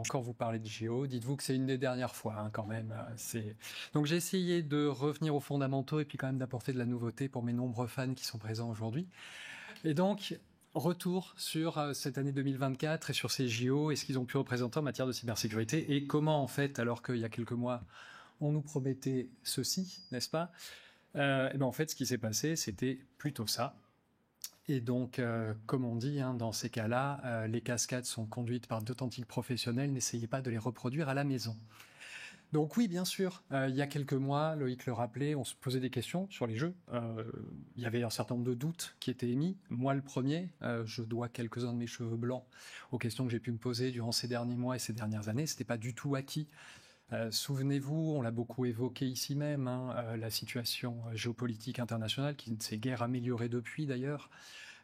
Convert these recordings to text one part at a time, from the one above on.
encore vous parler de JO. Dites-vous que c'est une des dernières fois, hein, quand même. Donc j'ai essayé de revenir aux fondamentaux et puis quand même d'apporter de la nouveauté pour mes nombreux fans qui sont présents aujourd'hui. Et donc, retour sur cette année 2024 et sur ces JO et ce qu'ils ont pu représenter en matière de cybersécurité et comment, en fait, alors qu'il y a quelques mois, on nous promettait ceci, n'est-ce pas? Et ben en fait, ce qui s'est passé, c'était plutôt ça. Et donc, comme on dit, hein, dans ces cas-là, les cascades sont conduites par d'authentiques professionnels, n'essayez pas de les reproduire à la maison. Donc oui, bien sûr, il y a quelques mois, Loïc le rappelait, on se posait des questions sur les jeux. Il y avait un certain nombre de doutes qui étaient émis. Moi, le premier, je dois quelques-uns de mes cheveux blancs aux questions que j'ai pu me poser durant ces derniers mois et ces dernières années. C'était pas du tout acquis. Souvenez-vous, on l'a beaucoup évoqué ici même, hein, la situation géopolitique internationale qui ne s'est guère améliorée depuis d'ailleurs,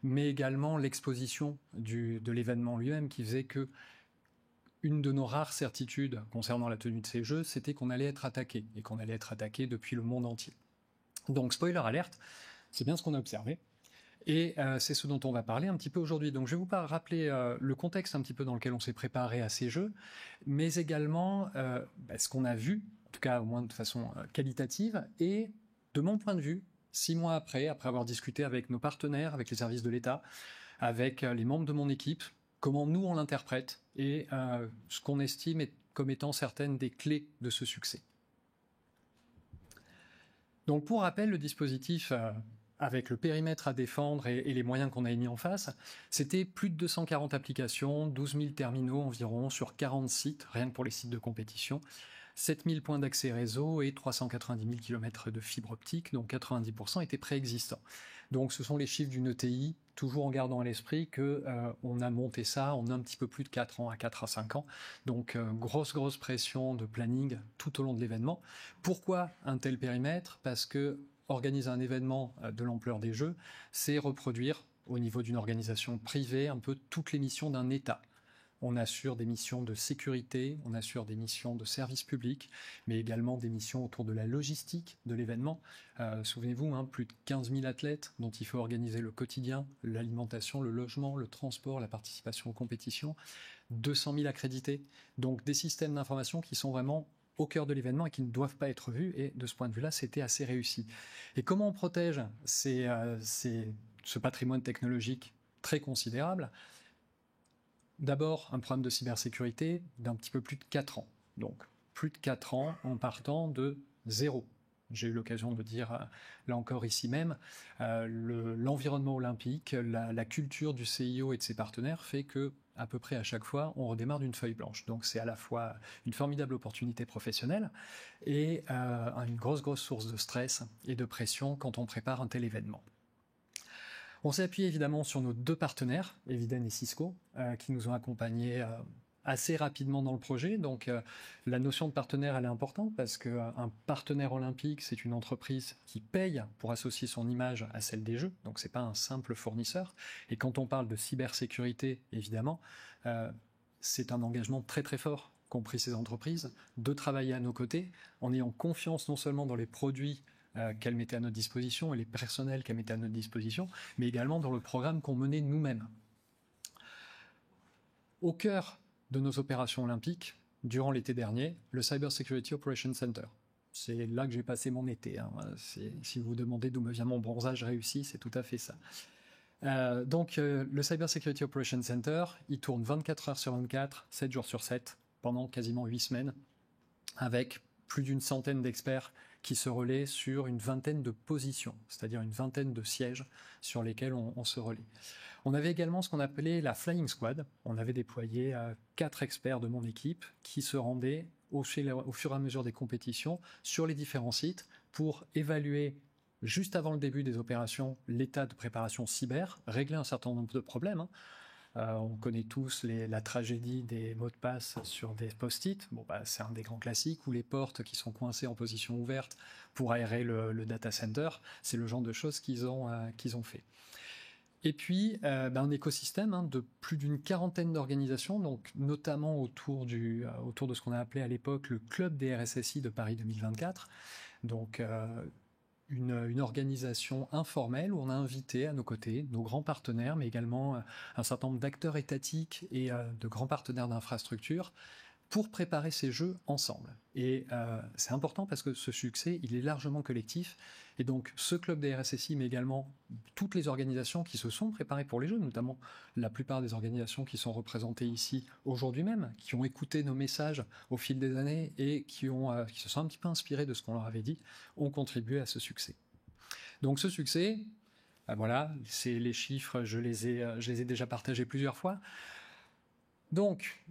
mais également l'exposition de l'événement lui-même qui faisait que une de nos rares certitudes concernant la tenue de ces jeux, c'était qu'on allait être attaqué, et qu'on allait être attaqué depuis le monde entier. Donc, spoiler alerte, c'est bien ce qu'on a observé, et c'est ce dont on va parler un petit peu aujourd'hui. Donc, je vais vous rappeler le contexte un petit peu dans lequel on s'est préparé à ces jeux, mais également ce qu'on a vu, en tout cas au moins de façon qualitative, et de mon point de vue, 6 mois après avoir discuté avec nos partenaires, avec les services de l'État, avec les membres de mon équipe, comment nous on l'interprète et ce qu'on estime comme étant certaines des clés de ce succès. Donc pour rappel, le dispositif avec le périmètre à défendre et les moyens qu'on a mis en face, c'était plus de 240 applications, 12 000 terminaux environ sur 40 sites, rien que pour les sites de compétition, 7 000 points d'accès réseau et 390 000 km de fibre optique, dont 90% étaient préexistants. Donc ce sont les chiffres d'une ETI, toujours en gardant à l'esprit que on a monté ça en un petit peu plus de 4 ans, à 4 à 5 ans. Donc grosse pression de planning tout au long de l'événement. Pourquoi un tel périmètre? Parce que organiser un événement de l'ampleur des Jeux, c'est reproduire au niveau d'une organisation privée un peu toutes les missions d'un État. On assure des missions de sécurité, on assure des missions de service public, mais également des missions autour de la logistique de l'événement. Souvenez-vous, hein, plus de 15 000 athlètes dont il faut organiser le quotidien, l'alimentation, le logement, le transport, la participation aux compétitions, 200 000 accrédités. Donc des systèmes d'information qui sont vraiment au cœur de l'événement et qui ne doivent pas être vus. Et de ce point de vue-là, c'était assez réussi. Et comment on protège ce patrimoine technologique très considérable? D'abord, un programme de cybersécurité d'un petit peu plus de 4 ans. Donc, plus de 4 ans en partant de zéro. J'ai eu l'occasion de dire, là encore ici même, l'environnement olympique, la culture du CIO et de ses partenaires fait que, à peu près à chaque fois, on redémarre d'une feuille blanche. Donc c'est à la fois une formidable opportunité professionnelle et une grosse source de stress et de pression quand on prépare un tel événement. On s'est appuyé évidemment sur nos 2 partenaires, Eviden et Cisco, qui nous ont accompagnés assez rapidement dans le projet. Donc la notion de partenaire, elle est importante parce qu'un partenaire olympique, c'est une entreprise qui paye pour associer son image à celle des Jeux. Donc c'est pas un simple fournisseur. Et quand on parle de cybersécurité, évidemment, c'est un engagement très fort qu'ont pris ces entreprises de travailler à nos côtés en ayant confiance non seulement dans les produits qu'elle mettait à notre disposition et les personnels qu'elle mettait à notre disposition, mais également dans le programme qu'on menait nous-mêmes. Au cœur de nos opérations olympiques, durant l'été dernier, le Cyber Security Operations Center. C'est là que j'ai passé mon été. Hein. Si vous vous demandez d'où me vient mon bronzage réussi, c'est tout à fait ça. Donc, le Cyber Security Operations Center, il tourne 24 heures sur 24, 7 jours sur 7, pendant quasiment 8 semaines, avec plus d'une centaine d'experts qui se relaient sur une vingtaine de positions, c'est-à-dire une vingtaine de sièges sur lesquels on se relaie. On avait également ce qu'on appelait la Flying Squad. On avait déployé 4 experts de mon équipe qui se rendaient au fur et à mesure des compétitions sur les différents sites pour évaluer juste avant le début des opérations l'état de préparation cyber, régler un certain nombre de problèmes, hein. On connaît tous la tragédie des mots de passe sur des post-it. Bon, c'est un des grands classiques, ou les portes qui sont coincées en position ouverte pour aérer le data center. C'est le genre de choses qu'ils ont fait. Et puis, un écosystème de plus d'une quarantaine d'organisations, donc notamment autour de ce qu'on a appelé à l'époque le Club des RSSI de Paris 2024. Donc, une organisation informelle où on a invité à nos côtés nos grands partenaires, mais également un certain nombre d'acteurs étatiques et de grands partenaires d'infrastructures pour préparer ces jeux ensemble. Et c'est important parce que ce succès, il est largement collectif. Et donc, ce club des RSSI, mais également toutes les organisations qui se sont préparées pour les jeux, notamment la plupart des organisations qui sont représentées ici aujourd'hui même, qui ont écouté nos messages au fil des années et qui se sont un petit peu inspirés de ce qu'on leur avait dit, ont contribué à ce succès. Donc, ce succès, voilà, c'est les chiffres, je les ai déjà partagés plusieurs fois. Donc,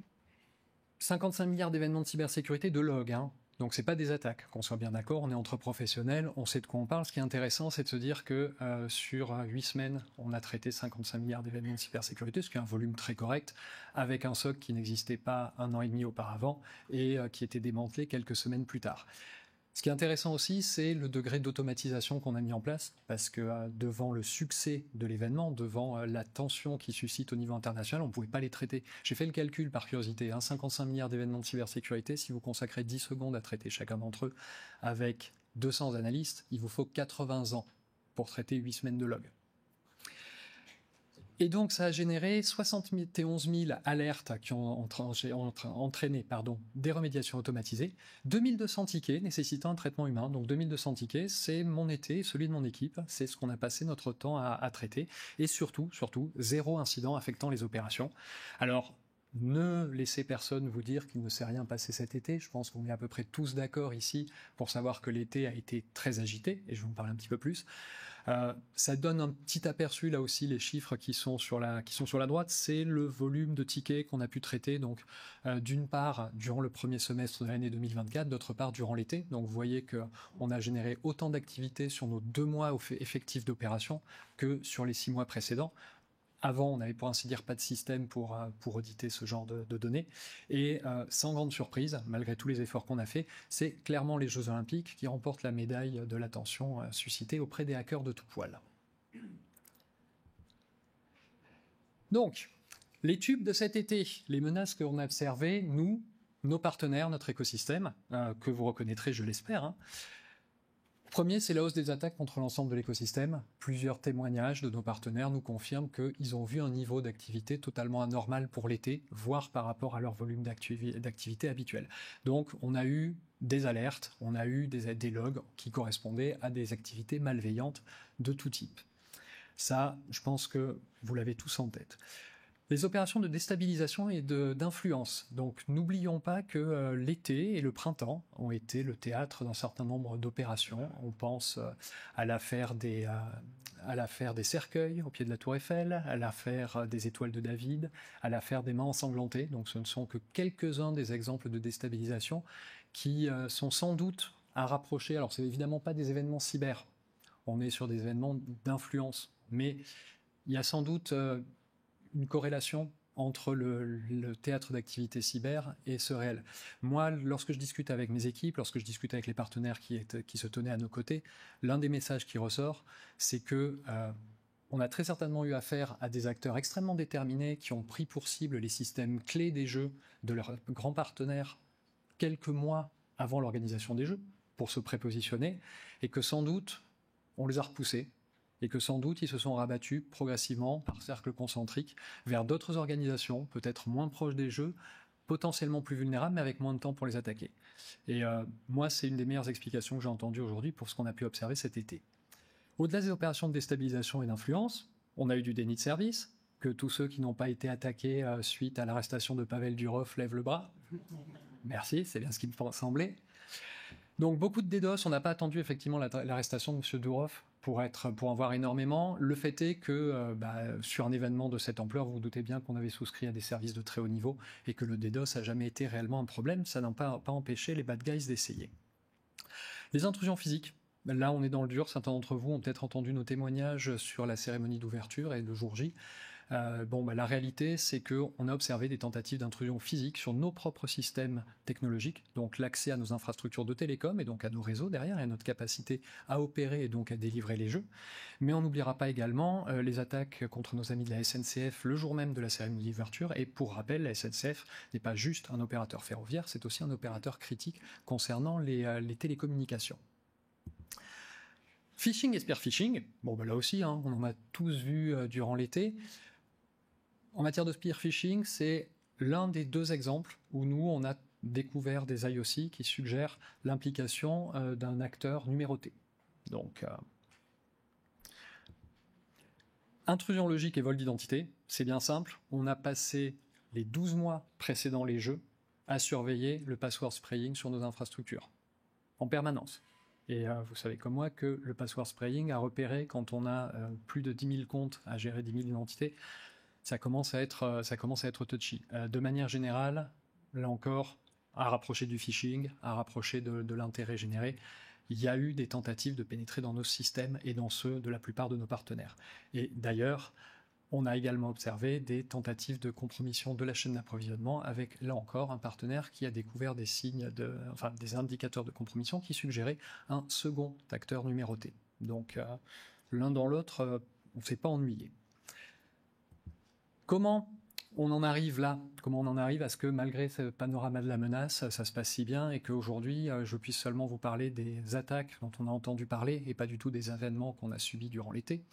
55 milliards d'événements de cybersécurité de logs, hein. Donc c'est pas des attaques, qu'on soit bien d'accord, on est entre professionnels, on sait de quoi on parle. Ce qui est intéressant, c'est de se dire que sur 8 semaines, on a traité 55 milliards d'événements de cybersécurité, ce qui est un volume très correct, avec un SOC qui n'existait pas 1 an et demi auparavant et qui était démantelé quelques semaines plus tard. Ce qui est intéressant aussi, c'est le degré d'automatisation qu'on a mis en place, parce que devant le succès de l'événement, devant la tension qui suscite au niveau international, on ne pouvait pas les traiter. J'ai fait le calcul par curiosité, 55 milliards d'événements de cybersécurité, si vous consacrez 10 secondes à traiter chacun d'entre eux, avec 200 analystes, il vous faut 80 ans pour traiter 8 semaines de log. Et donc, ça a généré 71 000 alertes qui ont entraîné des remédiations automatisées, 2200 tickets nécessitant un traitement humain. Donc, 2200 tickets, c'est mon été, celui de mon équipe. C'est ce qu'on a passé notre temps à traiter. Et surtout, 0 incident affectant les opérations. Alors, ne laissez personne vous dire qu'il ne s'est rien passé cet été. Je pense qu'on est à peu près tous d'accord ici pour savoir que l'été a été très agité, et je vais vous en parler un petit peu plus. Ça donne un petit aperçu, là aussi, les chiffres qui sont sur la droite, c'est le volume de tickets qu'on a pu traiter, donc d'une part durant le premier semestre de l'année 2024, d'autre part durant l'été. Donc vous voyez qu'on a généré autant d'activités sur nos 2 mois effectifs d'opération que sur les 6 mois précédents. Avant, on n'avait pour ainsi dire pas de système pour auditer ce genre de données. Et sans grande surprise, malgré tous les efforts qu'on a fait, c'est clairement les Jeux Olympiques qui remportent la médaille de l'attention suscitée auprès des hackers de tout poil. Donc, les tubes de cet été, les menaces qu'on a observées, nous, nos partenaires, notre écosystème, que vous reconnaîtrez, je l'espère, hein. Premier, c'est la hausse des attaques contre l'ensemble de l'écosystème. Plusieurs témoignages de nos partenaires nous confirment qu'ils ont vu un niveau d'activité totalement anormal pour l'été, voire par rapport à leur volume d'activité habituel. Donc, on a eu des alertes, on a eu des logs qui correspondaient à des activités malveillantes de tout type. Ça, je pense que vous l'avez tous en tête. Les opérations de déstabilisation et d'influence. Donc n'oublions pas que l'été et le printemps ont été le théâtre d'un certain nombre d'opérations. On pense à l'affaire des cercueils au pied de la Tour Eiffel, à l'affaire des étoiles de David, à l'affaire des mains ensanglantées. Donc ce ne sont que quelques-uns des exemples de déstabilisation qui sont sans doute à rapprocher. Alors c'est évidemment pas des événements cyber. On est sur des événements d'influence. Mais il y a sans doute une corrélation entre le théâtre d'activité cyber et ce réel. Moi, lorsque je discute avec mes équipes, lorsque je discute avec les partenaires qui se tenaient à nos côtés, l'un des messages qui ressort, c'est que on a très certainement eu affaire à des acteurs extrêmement déterminés qui ont pris pour cible les systèmes clés des jeux de leurs grands partenaires quelques mois avant l'organisation des jeux pour se prépositionner, et que sans doute on les a repoussés, et que sans doute ils se sont rabattus progressivement par cercles concentriques vers d'autres organisations, peut-être moins proches des jeux, potentiellement plus vulnérables, mais avec moins de temps pour les attaquer. Et moi, c'est une des meilleures explications que j'ai entendues aujourd'hui pour ce qu'on a pu observer cet été. Au-delà des opérations de déstabilisation et d'influence, on a eu du déni de service, que tous ceux qui n'ont pas été attaqués suite à l'arrestation de Pavel Durov lèvent le bras. Merci, c'est bien ce qui me semblait. Donc beaucoup de DDoS, on n'a pas attendu effectivement l'arrestation de M. Durov pour en voir énormément. Le fait est que sur un événement de cette ampleur, vous vous doutez bien qu'on avait souscrit à des services de très haut niveau et que le DDoS n'a jamais été réellement un problème. Ça n'a pas empêché les bad guys d'essayer. Les intrusions physiques. Là, on est dans le dur. Certains d'entre vous ont peut-être entendu nos témoignages sur la cérémonie d'ouverture et le jour J. La réalité, c'est qu'on a observé des tentatives d'intrusion physique sur nos propres systèmes technologiques, donc l'accès à nos infrastructures de télécom et donc à nos réseaux derrière et à notre capacité à opérer et donc à délivrer les jeux. Mais on n'oubliera pas également les attaques contre nos amis de la SNCF le jour même de la cérémonie d'ouverture. Et pour rappel, la SNCF n'est pas juste un opérateur ferroviaire, c'est aussi un opérateur critique concernant les télécommunications. Phishing et spear phishing, là aussi, on en a tous vu durant l'été. En matière de spear phishing, c'est l'un des 2 exemples où nous, on a découvert des IOC qui suggèrent l'implication d'un acteur numéroté. Donc, intrusion logique et vol d'identité, c'est bien simple. On a passé les 12 mois précédant les jeux à surveiller le password spraying sur nos infrastructures, en permanence. Et vous savez comme moi que le password spraying a repéré quand on a plus de 10 000 comptes à gérer 10 000 identités, ça commence à être touchy. De manière générale, là encore, à rapprocher du phishing, à rapprocher de l'intérêt généré, il y a eu des tentatives de pénétrer dans nos systèmes et dans ceux de la plupart de nos partenaires. Et d'ailleurs, on a également observé des tentatives de compromission de la chaîne d'approvisionnement avec, là encore, un partenaire qui a découvert des des indicateurs de compromission qui suggéraient un second acteur numéroté. Donc, l'un dans l'autre, on ne s'est pas ennuyé. Comment on en arrive là? Comment on en arrive à ce que, malgré ce panorama de la menace, ça se passe si bien et qu'aujourd'hui, je puisse seulement vous parler des attaques dont on a entendu parler et pas du tout des événements qu'on a subis durant l'été?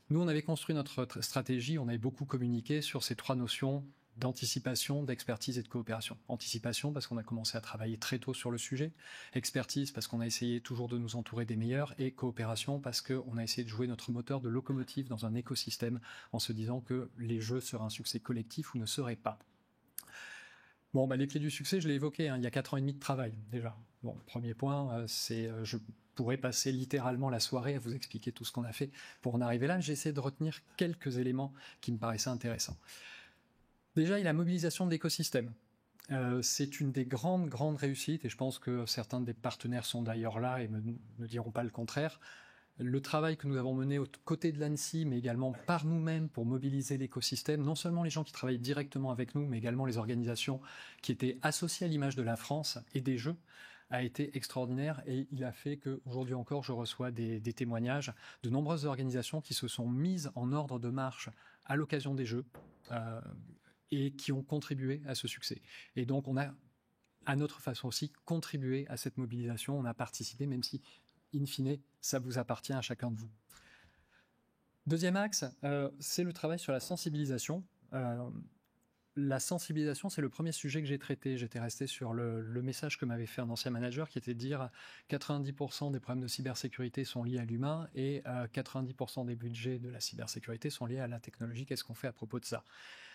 Nous, on avait construit notre stratégie, on avait beaucoup communiqué sur ces trois notions d'anticipation, d'expertise et de coopération. Anticipation parce qu'on a commencé à travailler très tôt sur le sujet, expertise parce qu'on a essayé toujours de nous entourer des meilleurs, et coopération parce qu'on a essayé de jouer notre moteur de locomotive dans un écosystème en se disant que les jeux seraient un succès collectif ou ne seraient pas. Bon, les clés du succès, je l'ai évoqué, il y a 4 ans et demi de travail déjà. Bon, le premier point, c'est je pourrais passer littéralement la soirée à vous expliquer tout ce qu'on a fait pour en arriver là. J'ai essayé de retenir quelques éléments qui me paraissaient intéressants. Déjà, il y a la mobilisation de l'écosystème. C'est une des grandes réussites, et je pense que certains des partenaires sont d'ailleurs là et ne diront pas le contraire. Le travail que nous avons mené aux côtés de l'ANSSI, mais également par nous-mêmes pour mobiliser l'écosystème, non seulement les gens qui travaillent directement avec nous, mais également les organisations qui étaient associées à l'image de la France et des Jeux, a été extraordinaire, et il a fait qu'aujourd'hui encore, je reçois des témoignages de nombreuses organisations qui se sont mises en ordre de marche à l'occasion des Jeux et qui ont contribué à ce succès. Et donc, on a, à notre façon aussi, contribué à cette mobilisation, on a participé, même si, in fine, ça vous appartient à chacun de vous. Deuxième axe, c'est le travail sur la sensibilisation. La sensibilisation, c'est le premier sujet que j'ai traité. J'étais resté sur le message que m'avait fait un ancien manager qui était de dire 90% des problèmes de cybersécurité sont liés à l'humain et 90% des budgets de la cybersécurité sont liés à la technologie. Qu'est-ce qu'on fait à propos de ça?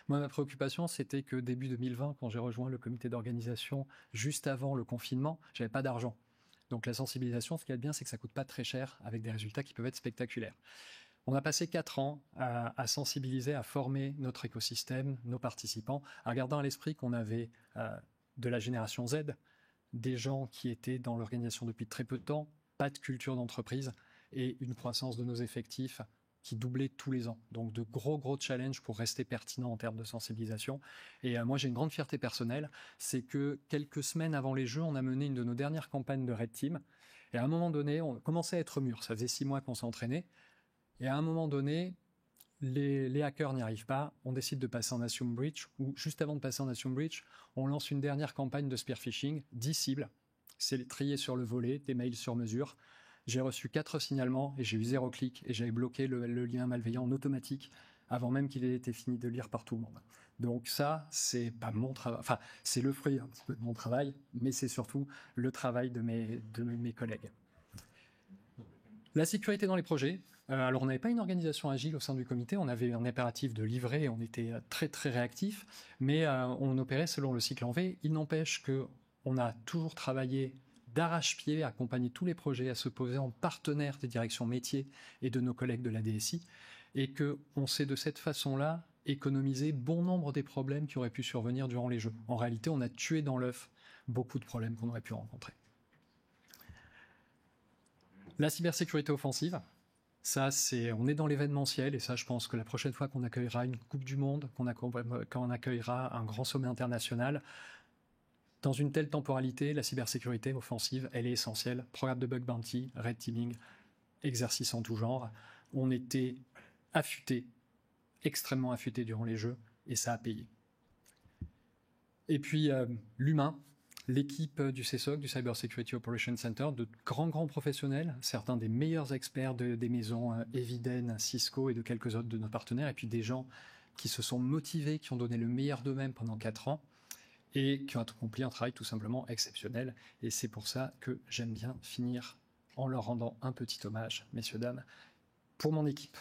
Moi, ma préoccupation, c'était que début 2020, quand j'ai rejoint le comité d'organisation juste avant le confinement, j'avais pas d'argent. Donc la sensibilisation, ce qui est bien, c'est que ça coûte pas très cher avec des résultats qui peuvent être spectaculaires. On a passé 4 ans à sensibiliser, à former notre écosystème, nos participants, en gardant à l'esprit qu'on avait de la génération Z, des gens qui étaient dans l'organisation depuis très peu de temps, pas de culture d'entreprise et une croissance de nos effectifs qui doublait tous les ans. Donc de gros challenges pour rester pertinent en termes de sensibilisation. Et moi, j'ai une grande fierté personnelle, c'est que quelques semaines avant les Jeux, on a mené une de nos dernières campagnes de Red Team. Et à un moment donné, on commençait à être mûr. Ça faisait 6 mois qu'on s'entraînait. Et à un moment donné, les hackers n'y arrivent pas, on décide de passer en Assume Breach, ou juste avant de passer en Assume Breach, on lance une dernière campagne de spear phishing, 10 cibles, c'est trié sur le volet, des mails sur mesure. J'ai reçu 4 signalements et j'ai eu 0 clic, et j'avais bloqué le lien malveillant en automatique avant même qu'il ait été fini de lire par tout le monde. Donc ça, c'est pas mon travail, enfin c'est le fruit un petit peu de mon travail, mais c'est surtout le travail de mes collègues. La sécurité dans les projets. Alors on n'avait pas une organisation agile au sein du comité, on avait un impératif de livrer, on était très réactifs, mais on opérait selon le cycle en V. Il n'empêche qu'on a toujours travaillé d'arrache-pied, à accompagner tous les projets, à se poser en partenaire des directions métiers et de nos collègues de la DSI, et qu'on sait de cette façon-là économiser bon nombre des problèmes qui auraient pu survenir durant les Jeux. En réalité, on a tué dans l'œuf beaucoup de problèmes qu'on aurait pu rencontrer. La cybersécurité offensive. Ça, on est dans l'événementiel, et ça, je pense que la prochaine fois qu'on accueillera une Coupe du Monde, quand on accueillera un grand sommet international, dans une telle temporalité, la cybersécurité offensive, elle est essentielle. Programme de bug bounty, red teaming, exercice en tout genre. On était affûtés, extrêmement affûtés durant les Jeux, et ça a payé. Et puis, l'humain. L'équipe du CSOC, du Cyber Security Operations Center, de grands professionnels, certains des meilleurs experts des maisons Eviden, Cisco et de quelques autres de nos partenaires, et puis des gens qui se sont motivés, qui ont donné le meilleur d'eux-mêmes pendant 4 ans. et qui ont accompli un travail tout simplement exceptionnel. Et c'est pour ça que j'aime bien finir en leur rendant un petit hommage, messieurs, dames, pour mon équipe.